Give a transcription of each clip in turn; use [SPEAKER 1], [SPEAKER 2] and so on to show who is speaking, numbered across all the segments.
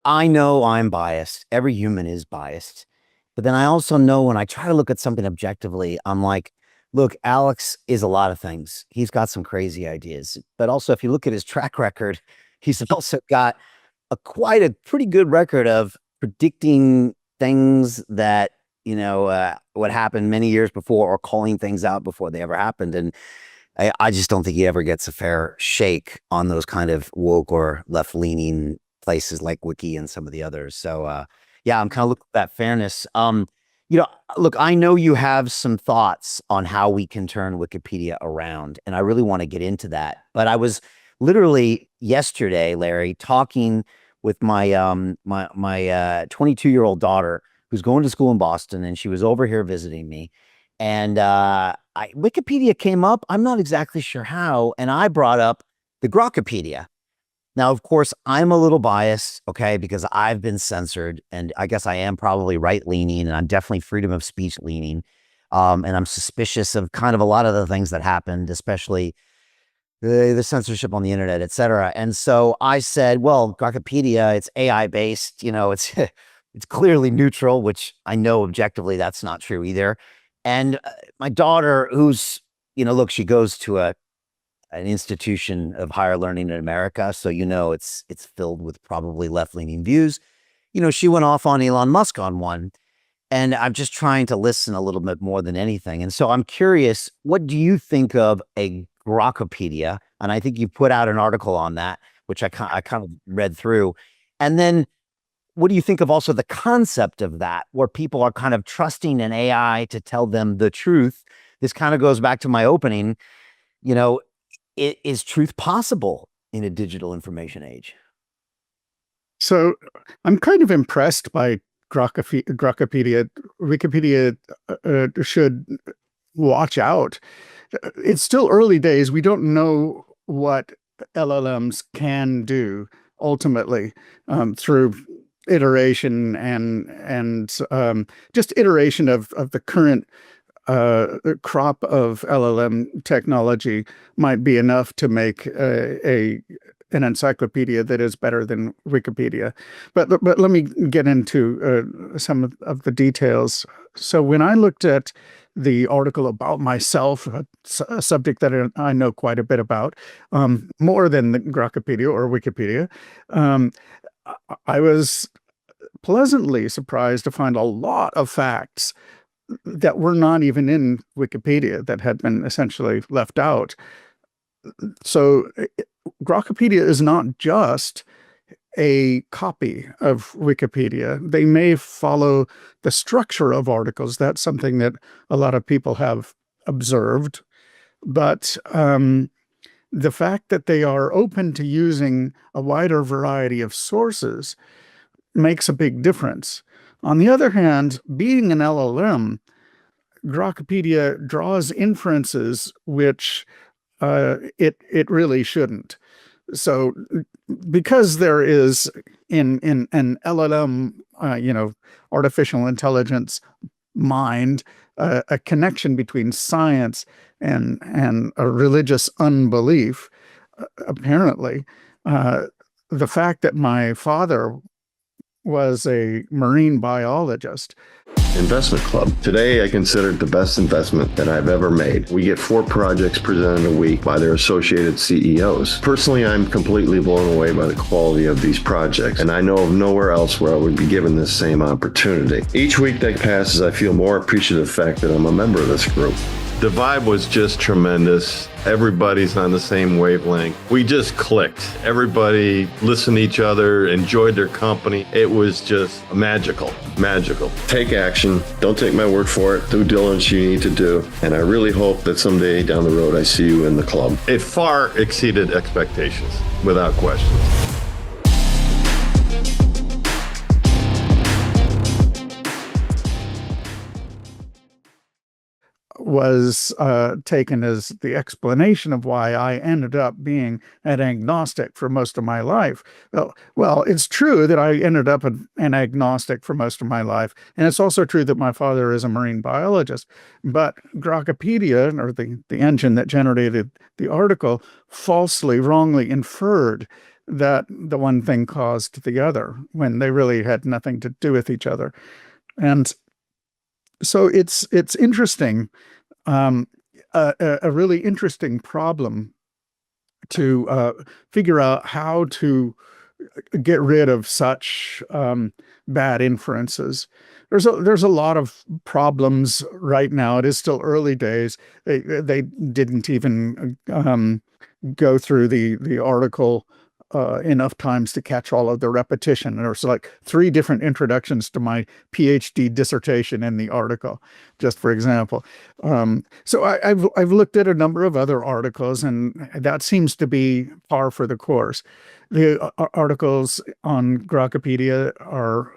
[SPEAKER 1] I know I'm biased. Every human is biased. But then I also know when I try to look at something objectively, I'm like, look, Alex is a lot of things. He's got some crazy ideas. But also, if you look at his track record, he's also got quite a pretty good record of predicting things that, would happen many years before or calling things out before they ever happened. And I just don't think he ever gets a fair shake on those kind of woke or left leaning places like Wiki and some of the others. So yeah, I'm kind of looking at that fairness. You know, look, I know you have some thoughts on how we can turn Wikipedia around, and I really want to get into that. But I was literally yesterday, Larry, talking with my 22-year-old daughter who's going to school in Boston, and she was over here visiting me. And Wikipedia came up. I'm not exactly sure how, and I brought up the Grokpedia. Now, of course, I'm a little biased, okay, because I've been censored, and I guess I am probably right leaning, and I'm definitely freedom of speech leaning. And I'm suspicious of kind of a lot of the things that happened, especially the censorship on the internet, et cetera. And so I said, well, Wikipedia, it's AI based, it's it's clearly neutral, which I know objectively that's not true either. And my daughter, who's, look, she goes to an institution of higher learning in America, so it's filled with probably left-leaning views. She went off on Elon Musk on one, and I'm just trying to listen a little bit more than anything. And so I'm curious, what do you think of a Grokpedia? And I think you put out an article on that, which I kind of read through. And then what do you think of also the concept of that, where people are kind of trusting an AI to tell them the truth? This kind of goes back to my opening. You know, is truth possible in a digital information age?
[SPEAKER 2] So I'm kind of impressed by Grokpedia. Wikipedia should watch out. It's still early days. We don't know what LLMs can do ultimately through iteration and just iteration of the current crop of LLM technology might be enough to make an encyclopedia that is better than Wikipedia. But let me get into some of the details. So when I looked at the article about myself, a subject that I know quite a bit about, more than the Grokpedia or Wikipedia, I was pleasantly surprised to find a lot of facts that were not even in Wikipedia, that had been essentially left out. So Grokpedia is not just a copy of Wikipedia. They may follow the structure of articles. That's something that a lot of people have observed. But the fact that they are open to using a wider variety of sources makes a big difference. On the other hand, being an LLM, Grokpedia draws inferences which it really shouldn't. So because there is in an LLM, artificial intelligence mind, a connection between science and a religious unbelief, apparently, the fact that my father was a marine biologist.
[SPEAKER 3] Investment Club. Today, I consider it the best investment that I've ever made. We get 4 projects presented a week by their associated CEOs. Personally, I'm completely blown away by the quality of these projects, and I know of nowhere else where I would be given this same opportunity. Each week that passes, I feel more appreciative of the fact that I'm a member of this group. The vibe was just tremendous. Everybody's on the same wavelength. We just clicked. Everybody listened to each other, enjoyed their company. It was just magical, magical. Take action. Don't take my word for it. Due diligence you need to do. And I really hope that someday down the road I see you in the club. It far exceeded expectations, without question.
[SPEAKER 2] Was taken as the explanation of why I ended up being an agnostic for most of my life. Well, it's true that I ended up an agnostic for most of my life, and it's also true that my father is a marine biologist. But Grokpedia, or the engine that generated the article, falsely, wrongly inferred that the one thing caused the other when they really had nothing to do with each other. And so it's interesting, a really interesting problem to figure out how to get rid of such bad inferences. There's a lot of problems right now. It is still early days. They didn't even go through the article enough times to catch all of the repetition. There's like 3 different introductions to my PhD dissertation in the article, just for example. So I've looked at a number of other articles, and that seems to be par for the course. The articles on Grokpedia are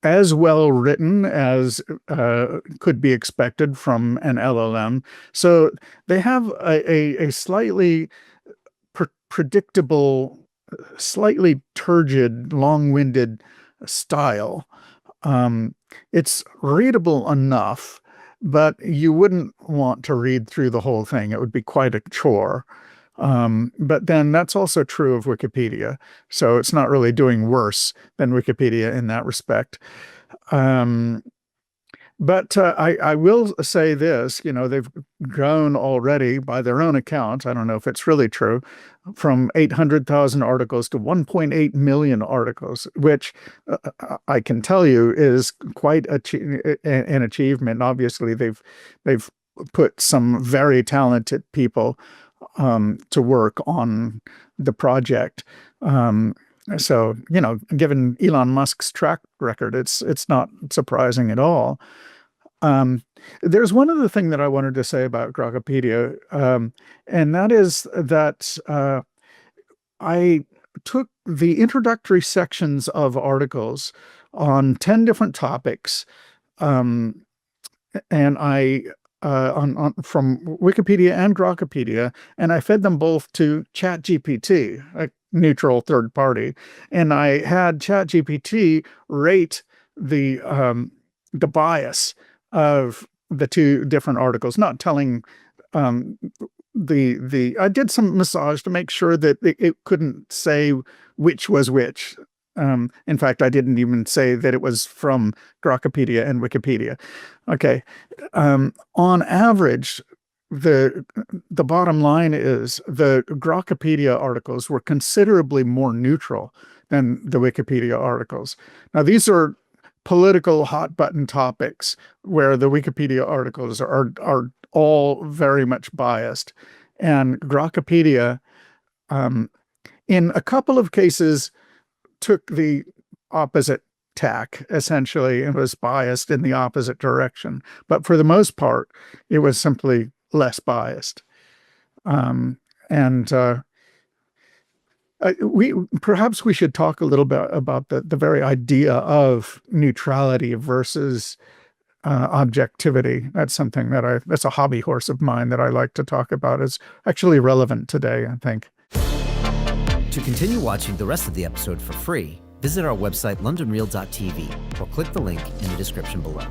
[SPEAKER 2] as well written as could be expected from an LLM. So they have a slightly predictable, slightly turgid, long-winded style. It's readable enough, but you wouldn't want to read through the whole thing. It would be quite a chore. But then that's also true of Wikipedia. So it's not really doing worse than Wikipedia in that respect. But I will say this, they've grown already by their own account. I don't know if it's really true, from 800,000 articles to 1.8 million articles, which I can tell you is quite an achievement. Obviously, they've put some very talented people to work on the project. So, given Elon Musk's track record, it's not surprising at all. There's one other thing that I wanted to say about Grokpedia, and that is that I took the introductory sections of articles on 10 different topics, and I from Wikipedia and Grokpedia, and I fed them both to ChatGPT, a neutral third party, and I had ChatGPT rate the bias of the 2 different articles, not telling I did some massage to make sure that it couldn't say which was which. In fact, I didn't even say that it was from Grokpedia and Wikipedia. Okay. On average, the bottom line is the Grokpedia articles were considerably more neutral than the Wikipedia articles. Now, these are political hot button topics where the Wikipedia articles are all very much biased. And Grokpedia, in a couple of cases, took the opposite tack, essentially, and was biased in the opposite direction. But for the most part, it was simply less biased. Perhaps we should talk a little bit about the very idea of neutrality versus objectivity. That's something that's a hobby horse of mine that I like to talk about. It's actually relevant today, I think.
[SPEAKER 4] To continue watching the rest of the episode for free, visit our website londonreal.tv or click the link in the description below.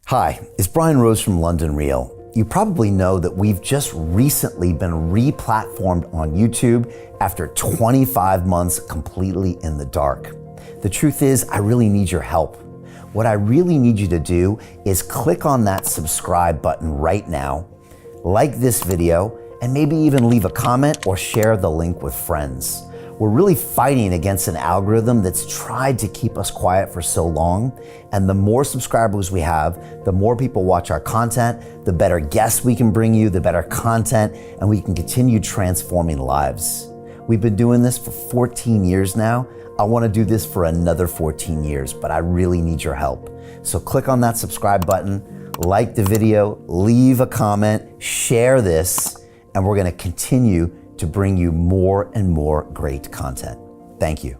[SPEAKER 1] Hi, it's Brian Rose from London Real. You probably know that we've just recently been re-platformed on YouTube after 25 months completely in the dark. The truth is, I really need your help. What I really need you to do is click on that subscribe button right now, like this video, and maybe even leave a comment or share the link with friends. We're really fighting against an algorithm that's tried to keep us quiet for so long. And the more subscribers we have, the more people watch our content, the better guests we can bring you, the better content, and we can continue transforming lives. We've been doing this for 14 years now. I want to do this for another 14 years, but I really need your help. So click on that subscribe button, like the video, leave a comment, share this, and we're going to continue to bring you more and more great content. Thank you.